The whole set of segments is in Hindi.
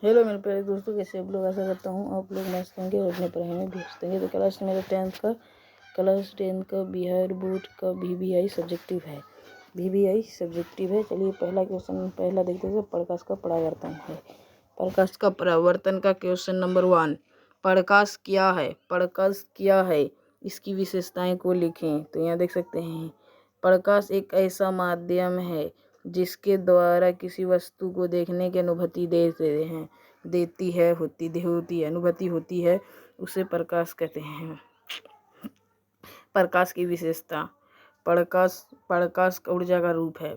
हेलो मेरे प्यारे दोस्तों, कैसे आप लोग। आशा करता हूँ आप लोग मस्त होंगे और अपने पढ़ाई में व्यस्त होंगे। तो क्लास टेंथ का बिहार बोर्ड का VBI सब्जेक्टिव है। चलिए पहला देखते हैं। प्रकाश का परावर्तन है। प्रकाश का परावर्तन का क्वेश्चन नंबर 1। प्रकाश क्या है, इसकी विशेषताएं को लिखें। तो यहाँ देख सकते हैं, प्रकाश एक ऐसा माध्यम है जिसके द्वारा किसी वस्तु को देखने की अनुभूति अनुभूति होती है, उसे प्रकाश कहते हैं। प्रकाश की विशेषता। प्रकाश ऊर्जा का रूप है।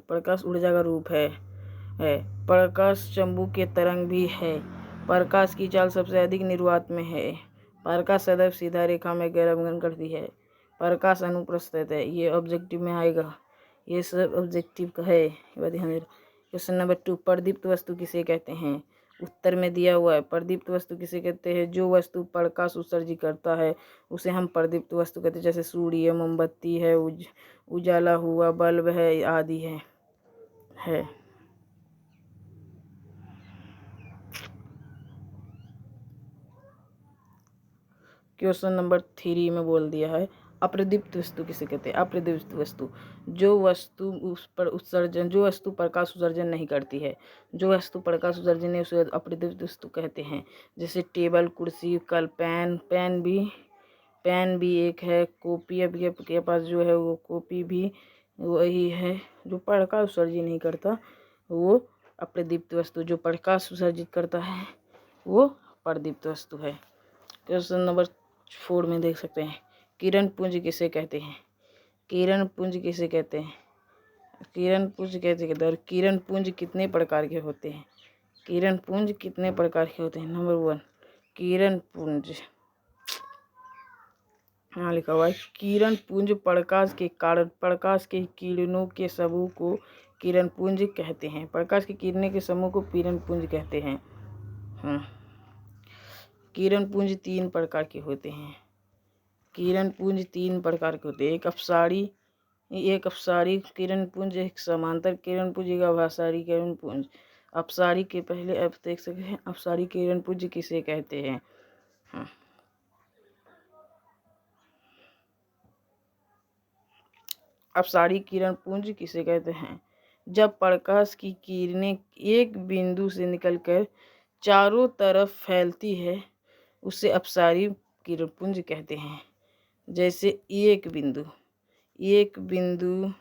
प्रकाश चुंबक के तरंग भी है। प्रकाश की चाल सबसे अधिक निर्वात में है। प्रकाश सदैव सीधा रेखा में गमन करती है। प्रकाश अनुप्रस्थित है। ये ऑब्जेक्टिव में आएगा, ये सब ऑब्जेक्टिव का है। Question number 2। प्रदीप्त वस्तु किसे कहते हैं। उत्तर में दिया हुआ है। प्रदीप्त वस्तु किसे कहते हैं, जो वस्तु प्रकाश उत्सर्जित करता है उसे हम प्रदीप्त वस्तु कहते हैं। जैसे सूर्य, मोमबत्ती है, उजाला हुआ बल्ब है आदि है। क्वेश्चन नंबर 3 में बोल दिया है, अप्रदीप्त वस्तु किसे कहते हैं। अप्रदीप्त वस्तु जो वस्तु प्रकाश उत्सर्जन नहीं करती है। जो वस्तु प्रकाश उत्सर्जन नहीं, उसे अप्रदीप्त वस्तु कहते हैं। जैसे टेबल, कुर्सी, कल, पेन भी एक है। कॉपी आपके पास जो है वो कॉपी भी वही है। जो प्रकाश उत्सर्जित नहीं करता वो अप्रदीप्त वस्तु, जो प्रकाश उत्सर्जित करता है वो प्रदीप्त वस्तु है। क्वेश्चन नंबर 4 में देख सकते हैं, किरण पुंज किसे कहते हैं। किरण पुंज कितने प्रकार के होते हैं। नंबर 1, किरण पुंज यहाँ लिखा हुआ है, किरण पुंज प्रकाश के किरणों के समूह को किरण पुंज कहते हैं। प्रकाश की किरणें के समूह को किरण पुंज कहते हैं। किरण पुंज 3 प्रकार के होते हैं। एक अपसारी किरण पुंज, एक समांतर किरण पुंज, एक आभासारी किरण पुंज। अपसारी के पहले अब देख सकते हैं, अपसारी किरण पुंज किसे कहते हैं। अपसारी किरण पुंज किसे कहते हैं, जब प्रकाश की किरणें एक बिंदु से निकलकर चारों तरफ फैलती है उसे अपसारी किरण पुंज कहते हैं। जैसे एक बिंदु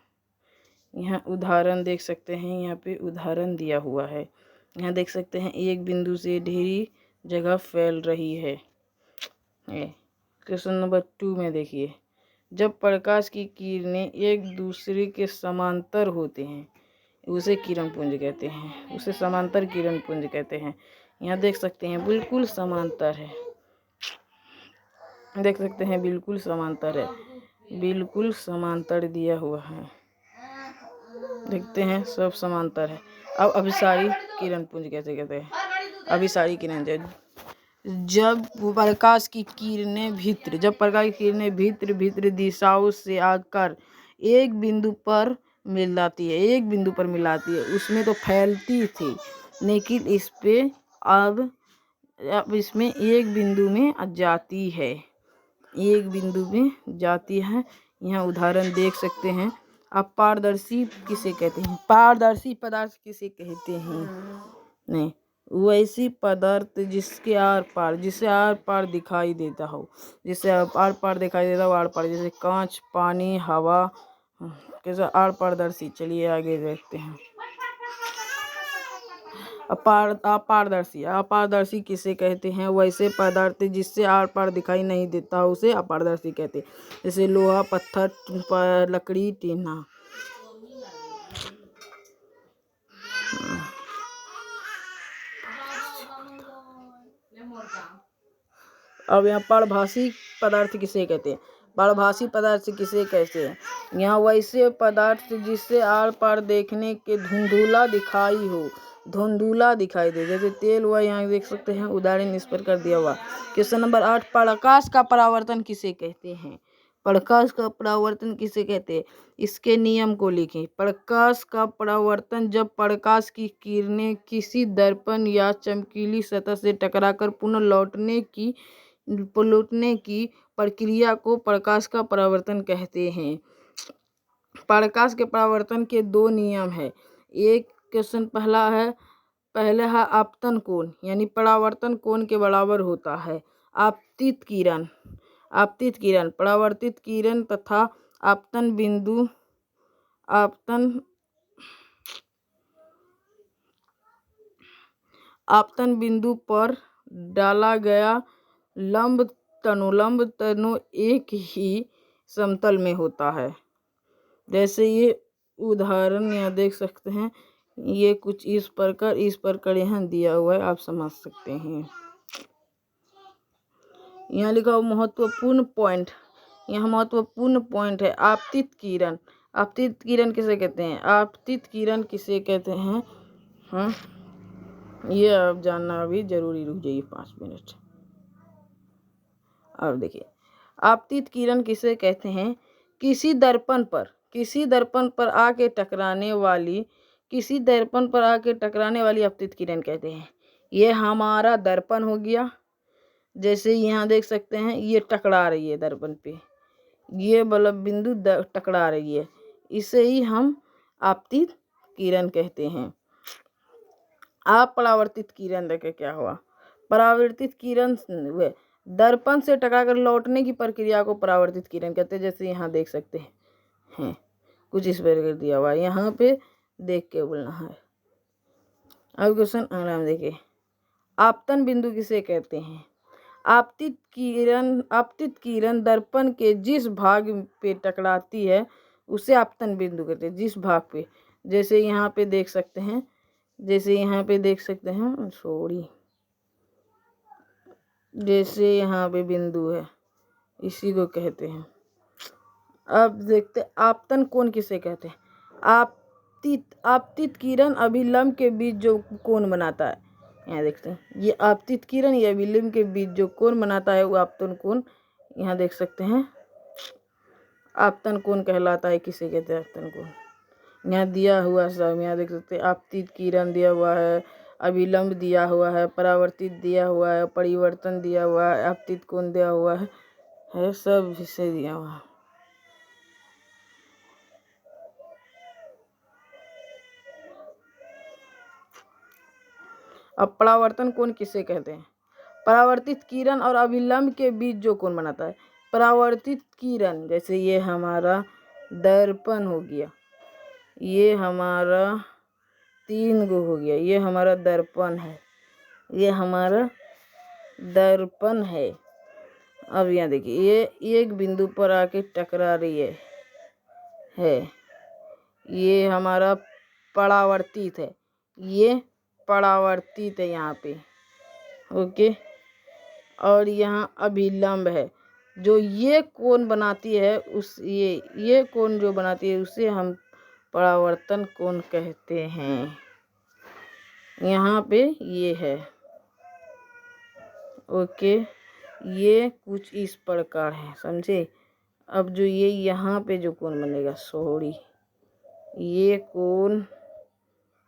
यहाँ उदाहरण देख सकते हैं, यहाँ पे उदाहरण दिया हुआ है। यहाँ देख सकते हैं, एक बिंदु से ढेरी जगह फैल रही है। क्वेश्चन नंबर 2 में देखिए, जब प्रकाश की किरणें एक दूसरे के समांतर होते हैं उसे समांतर किरण पुंज कहते हैं। यहाँ देख सकते हैं बिल्कुल समांतर है। बिल्कुल समांतर दिया हुआ है। देखते हैं सब समांतर है। अब अभिसारी किरण पुंज कैसे कहते हैं। अभिसारी किरण, जब प्रकाश की किरणें भीतर दिशाओं से आकर एक बिंदु पर मिलाती है। उसमें तो फैलती थी, लेकिन अब इसमें एक बिंदु में जाती है। यहाँ उदाहरण देख सकते हैं। अब पारदर्शी किसे कहते हैं। पारदर्शी पदार्थ किसे कहते हैं। वैसी पदार्थ जिसे आर पार दिखाई देता हो। जैसे कांच, पानी, हवा, कैसा आर पारदर्शी। चलिए आगे देखते हैं। अपारदर्शी किसे कहते हैं, वैसे पदार्थ जिससे आर पार दिखाई नहीं देता हो उसे अपारदर्शी कहते हैं। जैसे लोहा, पत्थर, लकड़ी, टीना। अब यहाँ परभाषी पदार्थ किसे कहते हैं। यहाँ वैसे पदार्थ जिससे आर पार देखने के धुंधुला दिखाई दे, जैसे तेल हुआ। यहाँ देख सकते हैं उदाहरण इस पर कर दिया हुआ। क्वेश्चन नंबर 8, प्रकाश का परावर्तन किसे कहते हैं। प्रकाश का परावर्तन किसे कहते हैं? इसके नियम को लिखें। प्रकाश का परावर्तन जब प्रकाश की किरणें किसी दर्पण या चमकीली सतह से टकराकर पुनः लौटने की प्रक्रिया को प्रकाश का परावर्तन कहते हैं। प्रकाश के परावर्तन के दो नियम है। एक क्वेश्चन पहला है आपतन कोण, यानी परावर्तन कोण के बराबर होता है। आपतित किरण, परावर्तित किरण तथा आपतन बिंदु पर डाला गया लंब तनु एक ही समतल में होता है। जैसे ये उदाहरण यहाँ देख सकते हैं, ये कुछ इस प्रकार यहाँ दिया हुआ है, आप समझ सकते हैं। यहाँ लिखा हुआ महत्वपूर्ण पॉइंट है आपतित किरण। आपतित किरण किसे कहते हैं? हाँ, ये आप जानना भी जरूरी। रुक जाइए 5 मिनट। अब देखिए, आपतित किरण किसे कहते हैं? किसी दर्पण पर आके टकराने वाली आपतित किरण कहते हैं। ये हमारा दर्पण हो गया। जैसे यहाँ देख सकते हैं, ये टकरा रही है दर्पण पे, ये बल्ब बिंदु टकरा रही है, इसे ही हम आपतित किरण कहते हैं। आप परावर्तित किरण देखे क्या हुआ? परावर्तित किरण दर्पण से टकराकर लौटने की प्रक्रिया को परावर्तित किरण कहते हैं। जैसे यहाँ देख सकते हैं, कुछ इस प्रकार दिया हुआ है, यहाँ पे देख के बोलना है। अब क्वेश्चन आराम देखिए, आपतन बिंदु किसे कहते हैं? आपतित किरण दर्पण के जिस भाग पे टकराती है उसे आपतन बिंदु कहते हैं। जिस भाग पे, जैसे यहाँ पे देख सकते हैं, जैसे यहाँ पे बिंदु है, इसी को कहते हैं। अब देखते आपतन कोण किसे कहते हैं? आपतित किरण अभिलंब के बीच जो कोण बनाता है, यहाँ देखते हैं, ये आपतित किरण या अभिलंब के बीच जो कोण बनाता है वो आपतन कोण, यहाँ देख सकते हैं, आपतन कोण कहलाता है। किसे कहते हैं आपतन कोण? यहाँ दिया हुआ सब, यहाँ देख सकते हैं, आपतित किरण दिया हुआ है, अभिलंब दिया हुआ है, परावर्तित दिया हुआ है, परिवर्तन दिया हुआ है, आपतित कोण दिया हुआ है, सब हिस्से दिया हुआ है। अब परावर्तन कोण किसे कहते हैं? परावर्तित किरण और अभिलंब के बीच जो कोण बनाता है। परावर्तित किरण, जैसे ये हमारा दर्पण हो गया, ये हमारा 3 गो हो गया, ये हमारा दर्पण है, अब यहाँ देखिए, ये एक बिंदु पर आके टकरा रही है, ये हमारा परावर्तित है, ये परावर्तित है यहाँ पे, ओके। और यहाँ अभिलंब है, जो ये कोण बनाती है, ये कोण जो बनाती है उसे हम परावर्तन कोण कहते हैं। यहाँ पे ये है, ओके। ये कुछ इस प्रकार है, समझे? अब जो ये यहाँ पे जो कोण बनेगा, ये कोण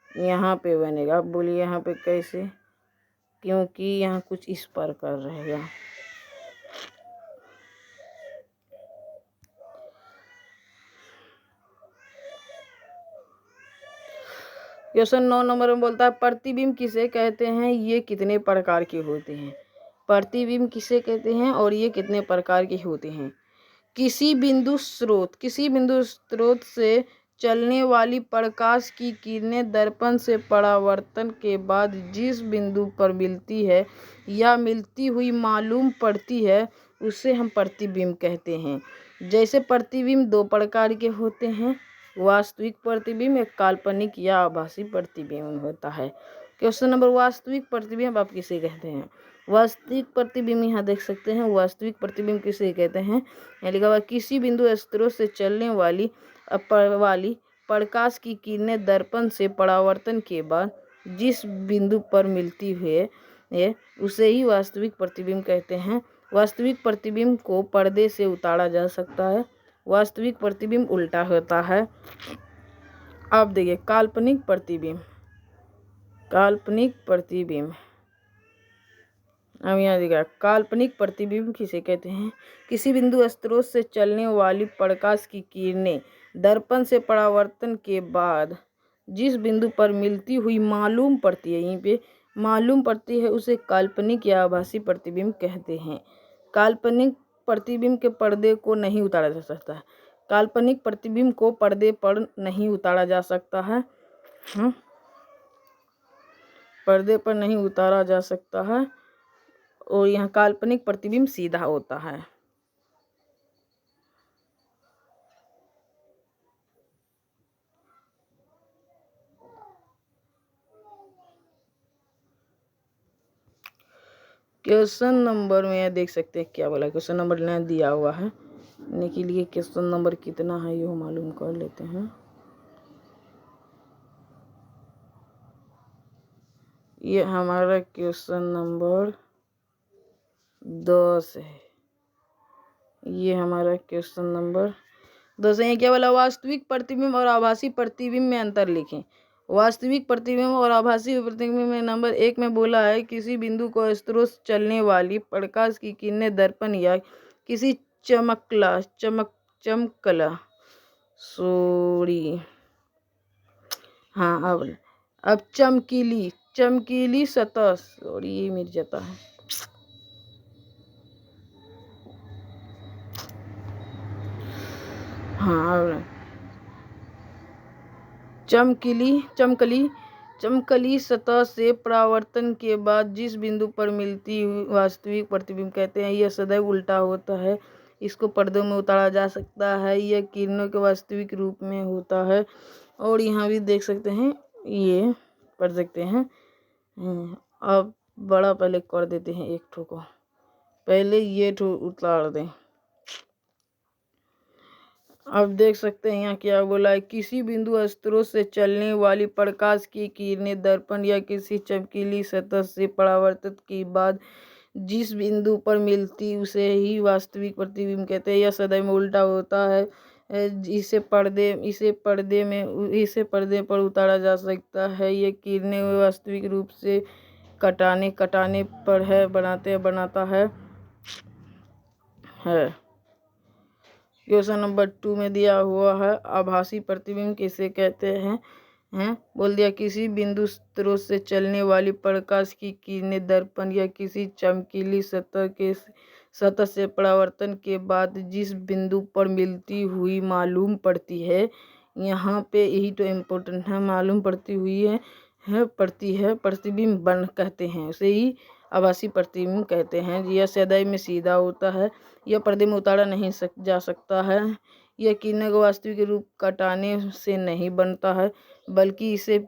यहाँ पे बनेगा। अब बोलिए यहाँ पे कैसे? क्योंकि यहाँ कुछ इस प्रकार रहेगा। क्वेश्चन 9 नंबर में बोलता है, प्रतिबिंब किसे कहते हैं? ये कितने प्रकार के होते हैं? प्रतिबिंब किसे कहते हैं और ये कितने प्रकार के होते हैं? किसी बिंदु स्रोत से चलने वाली प्रकाश की किरणें दर्पण से परावर्तन के बाद जिस बिंदु पर मिलती है या मिलती हुई मालूम पड़ती है उसे हम प्रतिबिंब कहते हैं। जैसे प्रतिबिंब 2 प्रकार के होते हैं, वास्तविक प्रतिबिंब, एक काल्पनिक या आभासी प्रतिबिंब होता है। क्वेश्चन नंबर, वास्तविक प्रतिबिंब आप किसे कहते हैं? वास्तविक प्रतिबिंब यहाँ देख सकते हैं, वास्तविक प्रतिबिंब किसे कहते हैं? यहाँ लिखा हुआ, किसी बिंदु स्रोत से चलने वाली प्रकाश की किरणें दर्पण से परावर्तन के बाद जिस बिंदु पर मिलती है उसे ही वास्तविक प्रतिबिंब कहते हैं। वास्तविक प्रतिबिंब को पर्दे से उतारा जा सकता है। वास्तविक प्रतिबिंब उल्टा होता है। अब देखिए काल्पनिक प्रतिबिंब। काल्पनिक प्रतिबिंब, अब यहाँ देखा काल्पनिक प्रतिबिंब किसे कहते हैं? किसी बिंदु स्रोत से चलने वाली प्रकाश की किरणें दर्पण से परावर्तन के बाद जिस बिंदु पर मिलती हुई मालूम पड़ती है, यहीं पे मालूम पड़ती है, उसे काल्पनिक या आभासी प्रतिबिंब कहते हैं। काल्पनिक प्रतिबिंब के पर्दे को नहीं उतारा जा सकता है। काल्पनिक प्रतिबिंब को पर्दे पर नहीं उतारा जा सकता है। पर्दे पर नहीं उतारा जा सकता है और यहाँ काल्पनिक प्रतिबिंब सीधा होता है। क्वेश्चन नंबर में यह देख सकते हैं क्या बोला, क्वेश्चन नंबर न दिया हुआ है, इन्हीं के लिए क्वेश्चन नंबर कितना है ये मालूम कर लेते हैं। ये हमारा क्वेश्चन नंबर 10 है। ये हमारा क्वेश्चन नंबर 10 है। क्या बोला? वास्तविक प्रतिबिंब और आभासी प्रतिबिंब में अंतर लिखें। वास्तविक प्रतिबिंब और आभासी प्रतिबिंब में नंबर 1 में बोला है किसी बिंदु को स्रोत से चलने वाली प्रकाश की किरणें दर्पण या किसी चमकला हाँ अब चमकीली सतह, सॉरी ये मिल जाता है, हाँ चमकली सतह से परावर्तन के बाद जिस बिंदु पर मिलती हुई वास्तविक प्रतिबिंब कहते हैं। यह सदैव उल्टा होता है। इसको पर्दों में उतारा जा सकता है। यह किरणों के वास्तविक रूप में होता है। और यहाँ भी देख सकते हैं, ये पढ़ सकते हैं। अब बड़ा पहले कर देते हैं एक ठो को, पहले ये ठो उतार दें। अब देख सकते हैं यहाँ क्या बोला है, किसी बिंदु स्रोत से चलने वाली प्रकाश की किरणें दर्पण या किसी चमकीली सतह से परावर्तित के बाद जिस बिंदु पर मिलती उसे ही वास्तविक प्रतिबिंब कहते हैं। यह सदैव उल्टा होता है। इसे पर्दे पर उतारा जा सकता है। ये किरणें वास्तविक रूप से कटाने पर बनाता है। क्वेश्चन नंबर 2 में दिया हुआ है आभासी प्रतिबिंब किसे कहते हैं? बोल दिया किसी बिंदु स्रोत से चलने वाली प्रकाश की किरणें दर्पण या किसी चमकीली सतह से परावर्तन के बाद जिस बिंदु पर मिलती हुई मालूम पड़ती है। यहाँ पे यही तो इम्पोर्टेंट है, मालूम पड़ती हुई पड़ती है प्रतिबिंब बन कहते हैं, उसे ही आभासी प्रतिबिंब कहते हैं। यह सदैव में सीधा होता है। यह पर्दे में उतारा नहीं जा सकता है। यह किरणों को वास्तविक रूप कटाने से नहीं बनता है, बल्कि इसे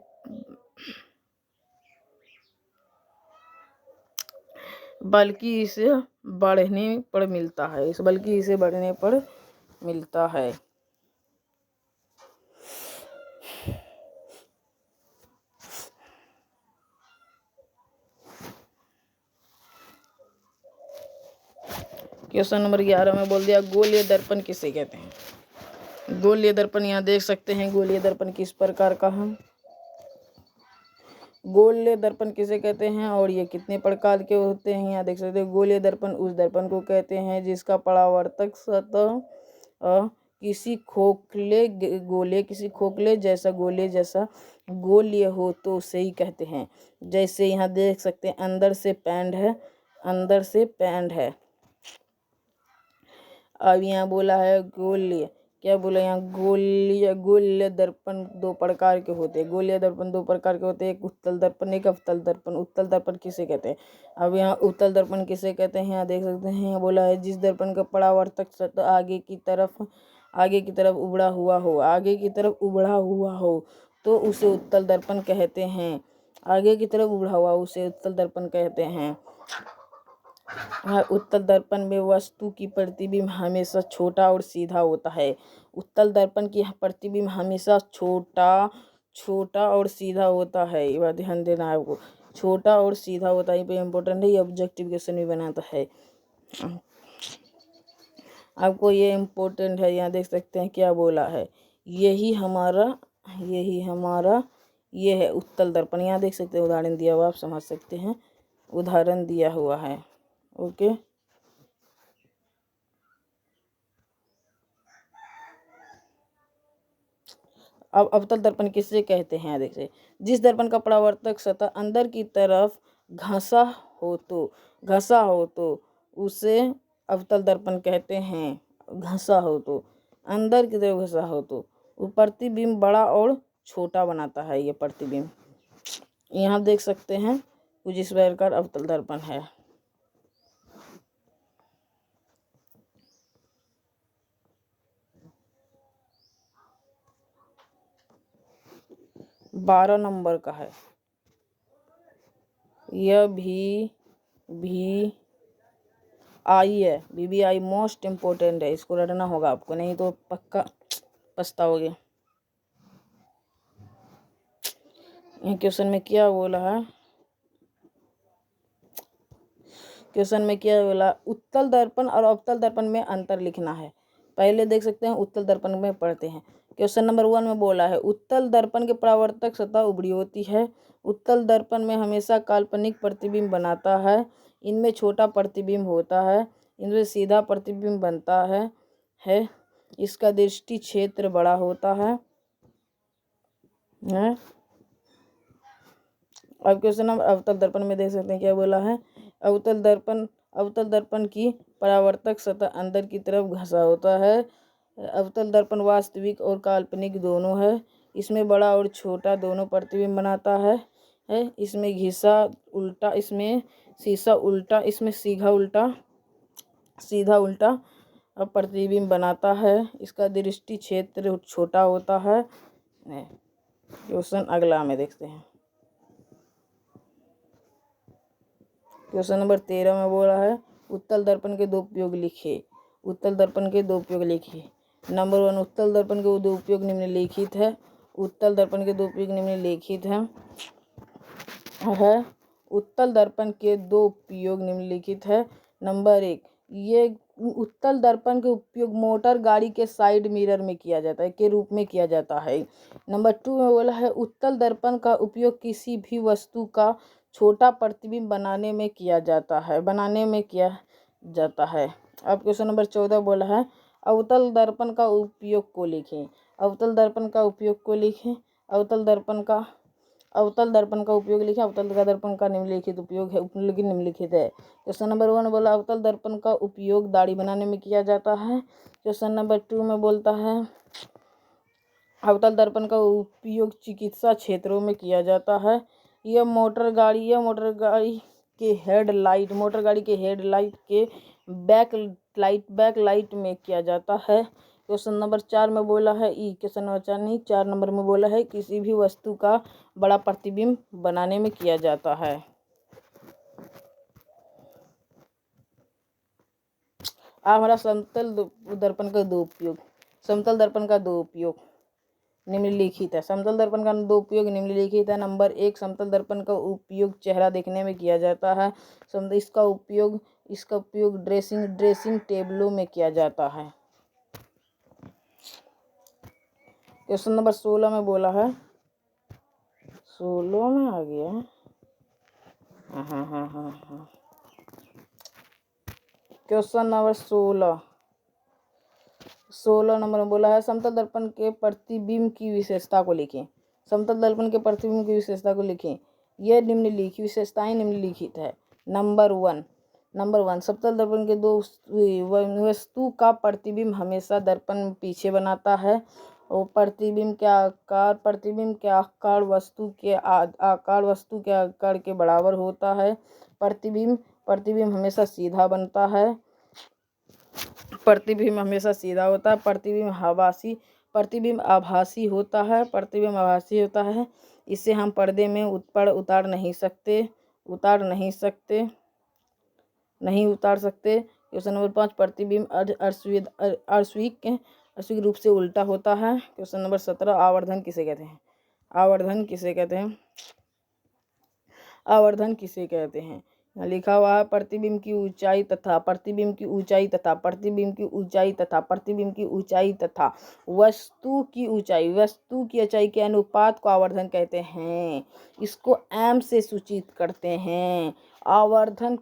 बढ़ने पर मिलता है। क्वेश्चन नंबर 11 में बोल दिया गोलीय दर्पण किसे कहते हैं? गोलीय दर्पण यहाँ देख सकते हैं, गोलीय दर्पण किस प्रकार का है, गोलीय दर्पण किसे कहते हैं और ये कितने प्रकार के होते हैं। यहाँ देख सकते हैं गोलीय दर्पण उस दर्पण को कहते हैं जिसका परावर्तक सतह किसी खोखले जैसा गोलीय हो तो उसे ही कहते हैं। जैसे यहाँ देख सकते हैं अंदर से पैंड है। अब यहाँ बोला है गोलीय, क्या बोला यहाँ गोलीय दर्पण 2 प्रकार के होते हैं। गोलीय दर्पण 2 प्रकार के होते हैं, एक उत्तल दर्पण, एक अवतल दर्पण। उत्तल दर्पण किसे कहते हैं? अब यहाँ उत्तल दर्पण किसे कहते हैं, यहाँ देख सकते हैं, यहाँ बोला है जिस दर्पण का परावर्तक सतह आगे की तरफ उबड़ा हुआ हो तो उसे उत्तल दर्पण कहते हैं। आगे की तरफ उबड़ा हुआ उसे उत्तल दर्पण कहते हैं। उत्तल दर्पण में वस्तु की प्रतिबिंब हमेशा छोटा और सीधा होता है। उत्तल दर्पण की प्रतिबिंब हमेशा छोटा और सीधा होता है। ये बात ध्यान देना है आपको, छोटा और सीधा होता है। ये इम्पोर्टेंट है, ये ऑब्जेक्टिव क्वेश्चन भी बनाता है। आपको ये इम्पोर्टेंट है, यहाँ देख सकते हैं क्या बोला है, यही हमारा ये है उत्तल दर्पण। यहाँ देख सकते हैं उदाहरण दिया हुआ, आप समझ सकते हैं, उदाहरण दिया हुआ है। ओके, अब अवतल दर्पण किससे कहते हैं? देखिए, जिस दर्पण का परावर्तक सतह अंदर की तरफ घसा हो तो उसे अवतल दर्पण कहते हैं। घसा हो तो, अंदर की तरफ घसा हो तो वो प्रतिबिंब बड़ा और छोटा बनाता है। ये प्रतिबिंब यहाँ देख सकते हैं, कुछ इस प्रकार अवतल दर्पण है। बारह नंबर का है यह भी आई है। BBI मोस्ट इम्पोर्टेंट है, इसको रटना होगा आपको, नहीं तो पक्का पछताओगे। ये क्वेश्चन में क्या बोला है? क्वेश्चन में क्या बोला? उत्तल दर्पण और अवतल दर्पण में अंतर लिखना है। पहले देख सकते हैं उत्तल दर्पण में पढ़ते हैं। क्वेश्चन नंबर 1 में बोला है उत्तल दर्पण के परावर्तक सतह उभरी होती है। उत्तल दर्पण में हमेशा काल्पनिक प्रतिबिंब बनाता है। इनमें छोटा प्रतिबिंब होता है, इनमें सीधा प्रतिबिंब बनता है। इसका दृष्टि क्षेत्र बड़ा होता है। अब क्वेश्चन नंबर अवतल दर्पण में देख सकते हैं क्या बोला है? अवतल दर्पण की परावर्तक सतह अंदर की तरफ घसा होता है। अवतल दर्पण वास्तविक और काल्पनिक दोनों है। इसमें बड़ा और छोटा दोनों प्रतिबिंब बनाता है। इसमें घिसा उल्टा, इसमें सीधा उल्टा, इसमें सीधा उल्टा प्रतिबिंब बनाता है। इसका दृष्टि क्षेत्र छोटा होता है। क्वेश्चन अगला में देखते हैं। क्वेश्चन नंबर 13 में बोला है उत्तल दर्पण के दो उपयोग लिखे। उत्तल दर्पण के दो उपयोग लिखिए। नंबर 1, उत्तल दर्पण के दो उपयोग निम्नलिखित है। उत्तल दर्पण के दो उपयोग निम्नलिखित है। उत्तल दर्पण के दो उपयोग निम्नलिखित है। नंबर 1, ये उत्तल दर्पण के उपयोग मोटर गाड़ी के साइड मिरर में किया जाता है, के रूप में किया जाता है। नंबर 2 में बोला है उत्तल दर्पण का उपयोग किसी भी वस्तु का छोटा प्रतिबिंब बनाने में किया जाता है। अब क्वेश्चन नंबर 14 बोला है अवतल दर्पण का उपयोग को लिखें। अवतल दर्पण का उपयोग को लिखें। अवतल दर्पण का उपयोग लिखें। अवतल दर्पण का निम्नलिखित उपयोग है, निम्नलिखित है। क्वेश्चन नंबर 1 बोला अवतल दर्पण का उपयोग दाढ़ी बनाने में किया जाता है। क्वेश्चन नंबर 2 में बोलता है अवतल दर्पण का उपयोग चिकित्सा क्षेत्रों में किया जाता है। यह मोटर गाड़ी के हेडलाइट के बैकलाइट में किया जाता है। क्वेश्चन नंबर 4 में बोला है क्वेश्चन नंबर 4 नहीं, 4 नंबर में बोला है किसी भी वस्तु का बड़ा प्रतिबिंब बनाने में किया जाता है। हमारा समतल दर्पण का दो उपयोग। समतल दर्पण का दो उपयोग निम्नलिखित है। समतल दर्पण का दो उपयोग निम्नलिखित है। नंबर 1, समतल दर्पण का उपयोग चेहरा देखने में किया जाता है। इसका उपयोग ड्रेसिंग टेबलों में किया जाता है। क्वेश्चन नंबर 16 में बोला है, 16 में आ गया। हाँ। क्वेश्चन नंबर 16 नंबर में बोला है समतल दर्पण के प्रतिबिंब की विशेषता को लिखें। समतल दर्पण के प्रतिबिंब की विशेषता को लिखें। यह निम्नलिखित विशेषताएं निम्नलिखित है। नंबर 1, समतल दर्पण के दो वस्तु का प्रतिबिंब हमेशा दर्पण पीछे बनाता है। और प्रतिबिंब के आकार वस्तु के आकार के बराबर होता है। प्रतिबिंब हमेशा सीधा बनता है। प्रतिबिंब हमेशा सीधा होता है। प्रतिबिंब आभासी होता है। इसे हम पर्दे में उतार नहीं सकते। क्वेश्चन नंबर 5, प्रतिबिंब अर्श्विक रूप से उल्टा होता है। क्वेश्चन नंबर 17, आवर्धन किसे कहते हैं? लिखा हुआ है प्रतिबिंब की ऊंचाई तथा प्रतिबिंब की ऊंचाई तथा प्रतिबिंब की ऊंचाई तथा प्रतिबिंब की ऊंचाई तथा वस्तु की ऊंचाई के अनुपात को आवर्धन कहते हैं। इसको एम से सूचित करते हैं। आवर्धन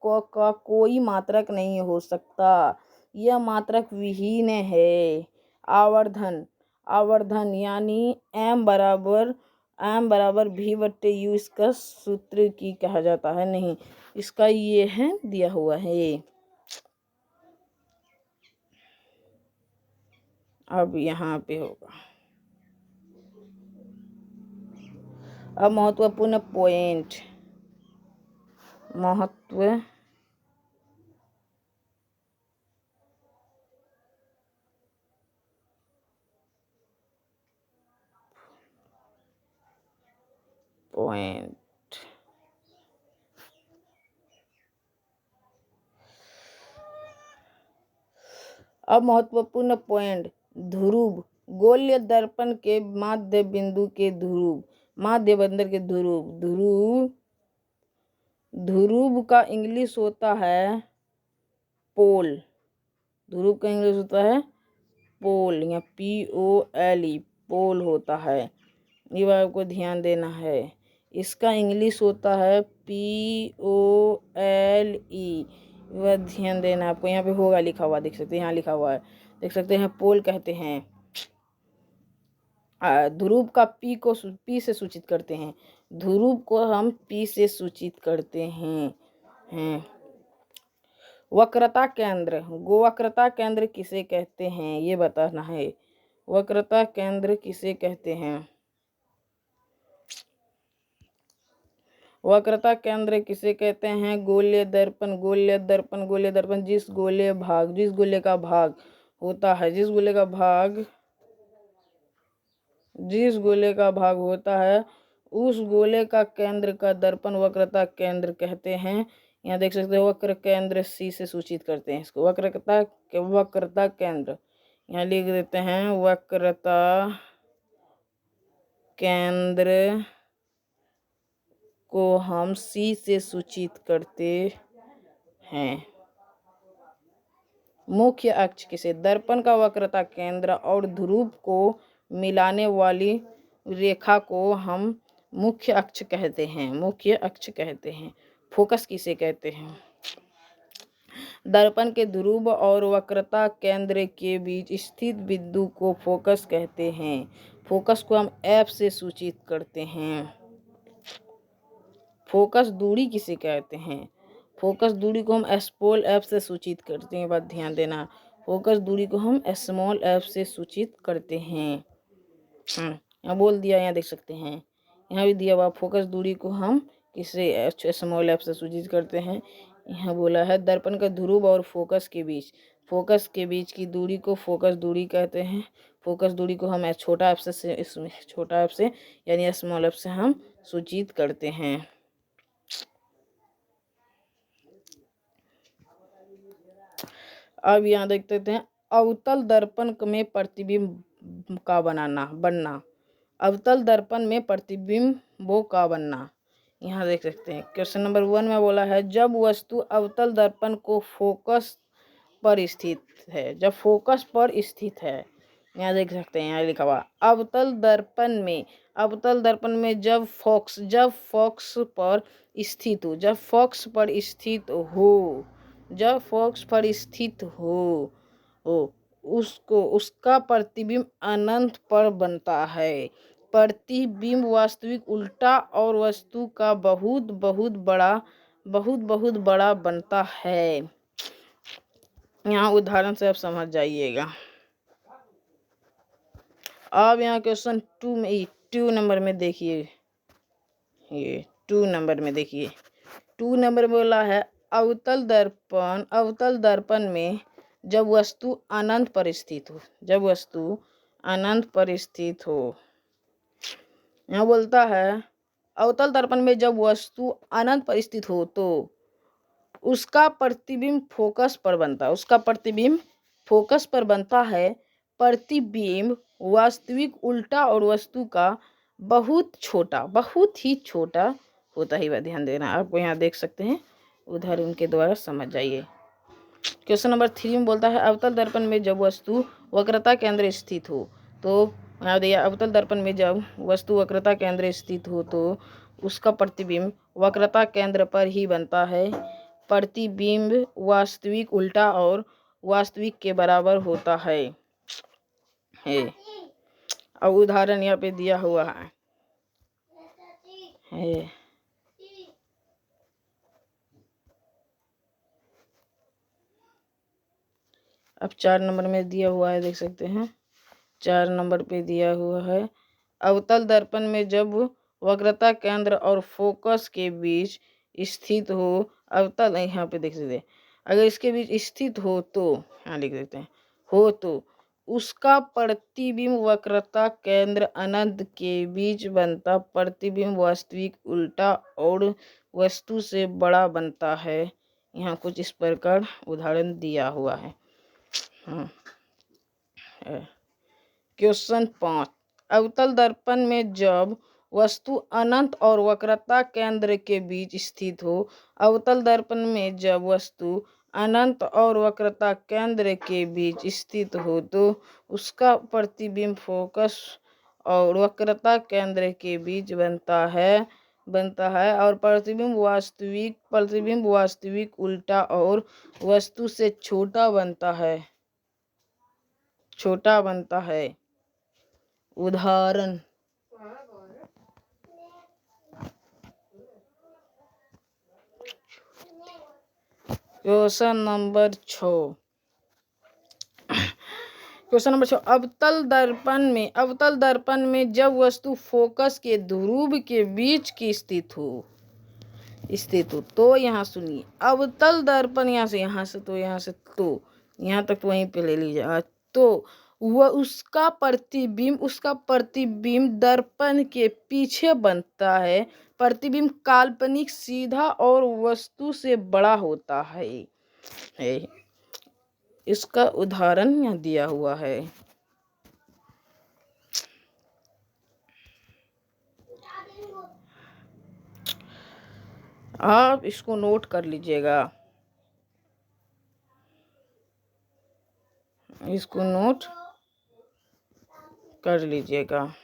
का कोई मात्रक नहीं हो सकता, यह मात्रक विहीन है। आवर्धन यानी एम बराबर भी बट्टे यू इसका सूत्र की कहा जाता है। नहीं, इसका ये है दिया हुआ है। अब यहाँ पे होगा अब महत्वपूर्ण पॉइंट। अब महत्वपूर्ण पॉइंट। ध्रुव गोल्य दर्पण के माध्य बिंदु के ध्रुव, माध्य बंदर के ध्रुव का इंग्लिश होता है पोल। ध्रुव का इंग्लिश होता है पोल या POLE, पोल होता है। ये बात आपको ध्यान देना है। इसका इंग्लिश होता है POLE, वह ध्यान देना आपको। यहाँ पे होगा लिखा हुआ, देख सकते हैं, यहाँ लिखा हुआ है, देख सकते हैं, पोल कहते हैं। ध्रुव का P से सूचित करते हैं। ध्रुव को हम P से सूचित करते हैं। वक्रता केंद्र, गोवक्रता केंद्र किसे कहते हैं ये बताना है। वक्रता केंद्र किसे कहते हैं? वक्रता केंद्र किसे कहते हैं? गोलीय दर्पण जिस गोले का भाग होता है, जिस गोले का भाग होता है उस गोले का केंद्र का दर्पण वक्रता केंद्र कहते हैं। यहाँ देख सकते हो वक्र केंद्र C से सूचित करते हैं इसको। वक्रता केंद्र यहाँ लिख देते हैं, वक्रता केंद्र को हम C से सूचित करते हैं। मुख्य अक्ष किसे? दर्पण का वक्रता केंद्र और ध्रुव को मिलाने वाली रेखा को हम मुख्य अक्ष कहते हैं। फोकस किसे कहते हैं? दर्पण के ध्रुव और वक्रता केंद्र के बीच स्थित बिंदु को फोकस कहते हैं। फोकस को हम F से सूचित करते हैं। फोकस दूरी किसे कहते हैं? फोकस दूरी को हम स्मॉल f से सूचित करते हैं। बात ध्यान देना, फोकस दूरी को हम स्मॉल f से सूचित करते हैं। यहाँ बोल दिया, यहाँ देख सकते हैं, यहाँ भी दिया हुआ फोकस दूरी को हम किसे स्मॉल f से सूचित करते हैं। यहाँ बोला है दर्पण का ध्रुव और फोकस के बीच की दूरी को फोकस दूरी कहते हैं। फोकस दूरी को हम छोटा f से यानी स्मॉल f से हम सूचित करते हैं। अब यहाँ देखते हैं अवतल दर्पण में प्रतिबिंब का बनना। अवतल दर्पण में प्रतिबिंबों का बनना। यहाँ देख सकते हैं क्वेश्चन नंबर 1 में बोला है जब वस्तु अवतल दर्पण को फोकस पर स्थित है। यहाँ देख सकते हैं, यहाँ लिखा हुआ अवतल दर्पण में जब फोकस पर स्थित हो उसका प्रतिबिंब अनंत पर बनता है। प्रतिबिंब वास्तविक उल्टा और वस्तु का बहुत बड़ा बनता है। यहाँ उदाहरण से आप समझ जाइएगा। अब यहाँ क्वेश्चन 2 नंबर में देखिए, ये 2 नंबर में देखिए, 2 नंबर में बोला है अवतल दर्पण में जब वस्तु अनंत पर स्थित हो, यहाँ बोलता है अवतल दर्पण में जब वस्तु अनंत पर स्थित हो तो उसका प्रतिबिंब फोकस पर बनता है। प्रतिबिंब वास्तविक उल्टा और वस्तु का बहुत ही छोटा होता ही वह ध्यान देना। आपको यहाँ देख सकते हैं, उदाहरण के द्वारा समझ जाइए। क्वेश्चन नंबर 3 में बोलता है अवतल दर्पण में जब वस्तु वक्रता केंद्र स्थित हो, तो यहाँ दिया अवतल दर्पण में जब वस्तु वक्रता केंद्र स्थित हो तो उसका प्रतिबिंब वक्रता केंद्र पर ही बनता है। प्रतिबिंब वास्तविक उल्टा और वास्तविक के बराबर होता है। अब उदाहरण यहाँ पे दिया हुआ है। अब 4 नंबर में दिया हुआ है, देख सकते हैं 4 नंबर पे दिया हुआ है अवतल दर्पण में जब वक्रता केंद्र और फोकस के बीच स्थित हो, अवतल यहाँ पे देख सकते हैं, अगर इसके बीच स्थित हो तो यहाँ लिख देते हैं हो तो उसका प्रतिबिंब वक्रता केंद्र अनंत के बीच बनता प्रतिबिंब वास्तविक उल्टा और वस्तु से बड़ा बनता है। यहाँ कुछ इस प्रकार उदाहरण दिया हुआ है। क्वेश्चन 5 अवतल दर्पण में जब वस्तु अनंत और वक्रता केंद्र के बीच स्थित हो, अवतल दर्पण में जब वस्तु अनंत और वक्रता केंद्र के बीच स्थित हो तो उसका प्रतिबिंब फोकस और वक्रता केंद्र के बीच बनता है और प्रतिबिंब वास्तविक उल्टा और वस्तु से छोटा बनता है। उदाहरण क्वेश्चन नंबर 6 अवतल दर्पण में जब वस्तु फोकस के ध्रुव के बीच की स्थित हो तो यहाँ सुनिए अवतल दर्पण यहाँ से तो यहाँ से तो यहाँ तक तो वहीं पे ले लीजिए। तो वह उसका प्रतिबिंब दर्पण के पीछे बनता है। प्रतिबिंब काल्पनिक सीधा और वस्तु से बड़ा होता है। इसका उदाहरण यहाँ दिया हुआ है। आप इसको नोट कर लीजिएगा, इसको नोट कर लीजिएगा।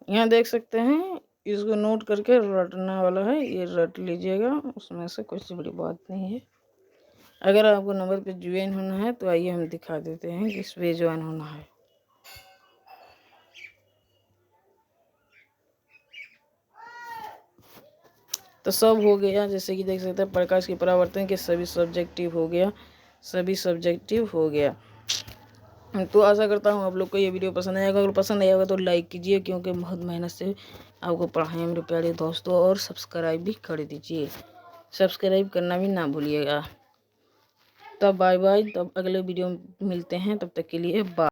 यहाँ देख सकते हैं, इसको नोट करके रटने वाला है, ये रट लीजिएगा, उसमें से कुछ बड़ी बात नहीं है। अगर आपको नंबर पे ज्वाइन होना है तो आइए हम दिखा देते हैं किस पे ज्वाइन होना है। तो सब हो गया, जैसे कि देख सकते हैं प्रकाश की परावर्तन के सभी सब्जेक्टिव हो गया। तो आशा करता हूँ आप लोग को ये वीडियो पसंद आएगा। अगर पसंद आएगा तो लाइक कीजिए, क्योंकि बहुत मेहनत से आपको पढ़ाएं मेरे प्यारे दोस्तों, और सब्सक्राइब भी कर दीजिए, सब्सक्राइब करना भी ना भूलिएगा। तब बाय बाय, तब अगले वीडियो में मिलते हैं, तब तक के लिए बाय।